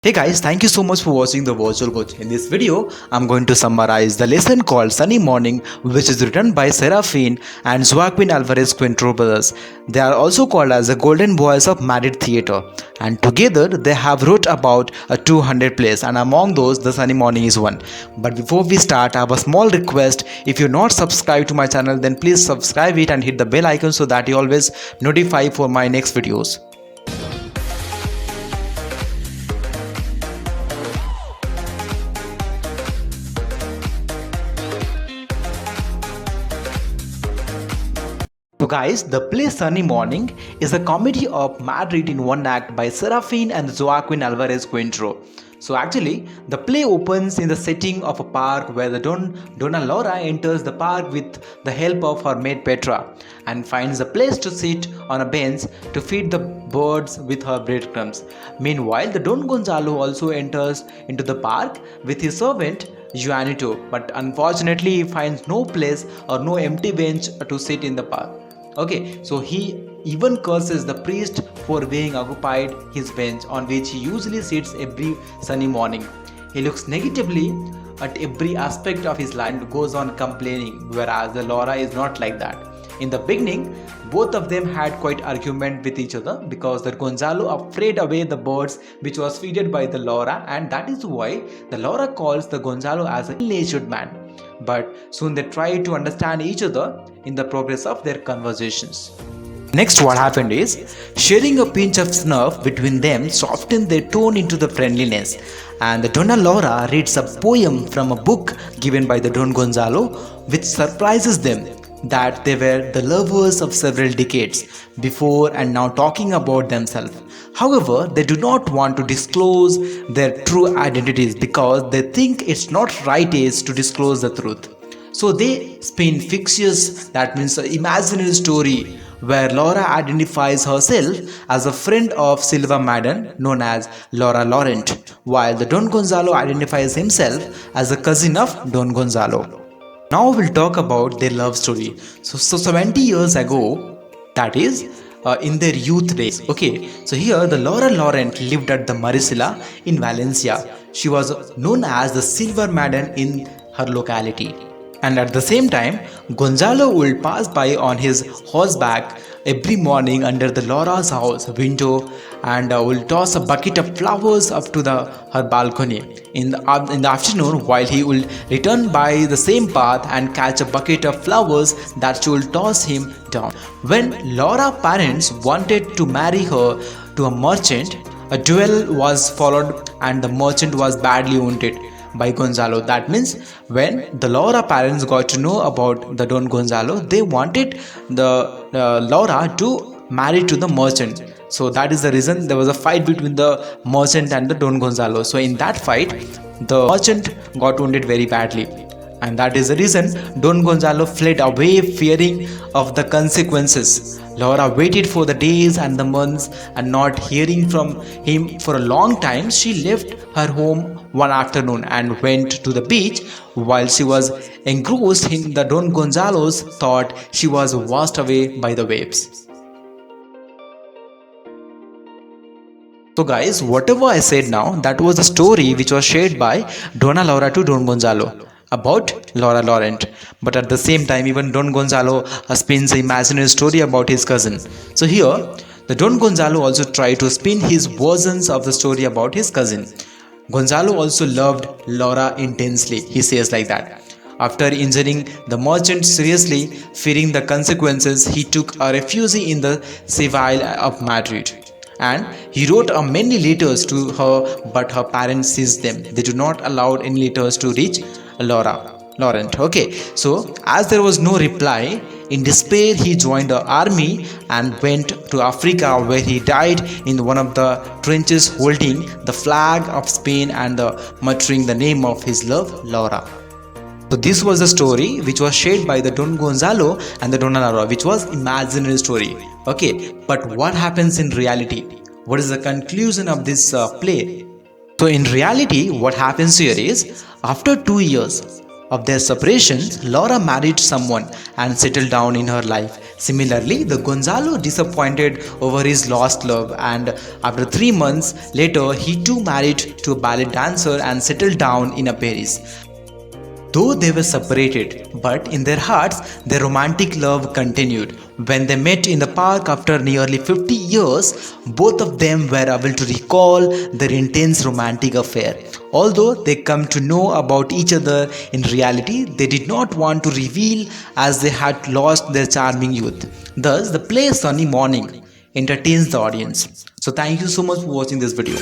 Hey guys, thank you so much for watching the virtual coach. In this video, I'm going to summarize the lesson called Sunny Morning, which is written by Serafine and Joaquin Alvarez Quintero brothers. They are also called as the golden boys of married theatre, and together they have wrote about a 200 plays, and among those the Sunny Morning is one. But before we start, I have a small request. If you're not subscribed to my channel, then please subscribe it and hit the bell icon so that you always notify for my next videos. So guys, the play Sunny Morning is a comedy of Madrid in one act by Serafine and Joaquin Alvarez Quintero. So actually, the play opens in the setting of a park where the Donna Laura enters the park with the help of her maid Petra and finds a place to sit on a bench to feed the birds with her breadcrumbs. Meanwhile, the Don Gonzalo also enters into the park with his servant Juanito, but unfortunately he finds no place or no empty bench to sit in the park. Okay, so he even curses the priest for being occupied his bench on which he usually sits every sunny morning. He looks negatively at every aspect of his life and goes on complaining, whereas the Laura is not like that. In the beginning, both of them had quite argument with each other because the Gonzalo afraid away the birds which was feeded by the Laura, and that is why the Laura calls the Gonzalo as an ill-natured man. But soon they try to understand each other in the progress of their conversations. Next, what happened is, sharing a pinch of snuff between them softened their tone into the friendliness, and the Donna Laura reads a poem from a book given by the Don Gonzalo, which surprises them that they were the lovers of several decades before and now talking about themselves. However, they do not want to disclose their true identities because they think it's not right age to disclose the truth. So they spin fictitious, that means an imaginary story where Laura identifies herself as a friend of Silva Madden known as Laura Laurent, while the Don Gonzalo identifies himself as a cousin of Don Gonzalo. Now we'll talk about their love story. So 70 years ago, that is in their youth days. Okay, so here the Laura Laurent lived at the Marisilla in Valencia. She was known as the Silver Madden in her locality. And at the same time, Gonzalo would pass by on his horseback every morning under the Laura's house window and will toss a bucket of flowers up to her balcony. In the afternoon, while he will return by the same path and catch a bucket of flowers that she will toss him down. When Laura's parents wanted to marry her to a merchant, a duel was followed and the merchant was badly wounded by Gonzalo. That means when the Laura parents got to know about the Don Gonzalo, they wanted the Laura to marry to the merchant. So that is the reason there was a fight between the merchant and the Don Gonzalo. So in that fight, the merchant got wounded very badly. And that is the reason Don Gonzalo fled away fearing of the consequences. Laura waited for the days and the months and not hearing from him for a long time, she left her home one afternoon and went to the beach. While she was engrossed in the Don Gonzalo's thought, she was washed away by the waves. So guys, whatever I said now, that was a story which was shared by Donna Laura to Don Gonzalo about Laura Laurent. But at the same time, even Don Gonzalo spins an imaginary story about his cousin. So here, the Don Gonzalo also tried to spin his versions of the story about his cousin. Gonzalo also loved Laura intensely, he says like that. After injuring the merchant seriously, fearing the consequences, he took a refuge in the Seville of Madrid. And he wrote many letters to her, but her parents seized them. They do not allow any letters to reach Laura Laurent. Okay, so as there was no reply, in despair he joined the army and went to Africa, where he died in one of the trenches holding the flag of Spain and muttering the name of his love, Laura. So this was the story which was shared by the Don Gonzalo and the Donna Laura, which was imaginary story. Okay, but what happens in reality? What is the conclusion of this play? So in reality, what happens here is, after 2 years, of their separation, Laura married someone and settled down in her life. Similarly, the Gonzalo disappointed over his lost love, and after 3 months later, he too married to a ballet dancer and settled down in a Paris. Though they were separated, but in their hearts, their romantic love continued. When they met in the park after nearly 50 years, both of them were able to recall their intense romantic affair. Although they come to know about each other, in reality, they did not want to reveal as they had lost their charming youth. Thus, the play Sunny Morning entertains the audience. So, thank you so much for watching this video.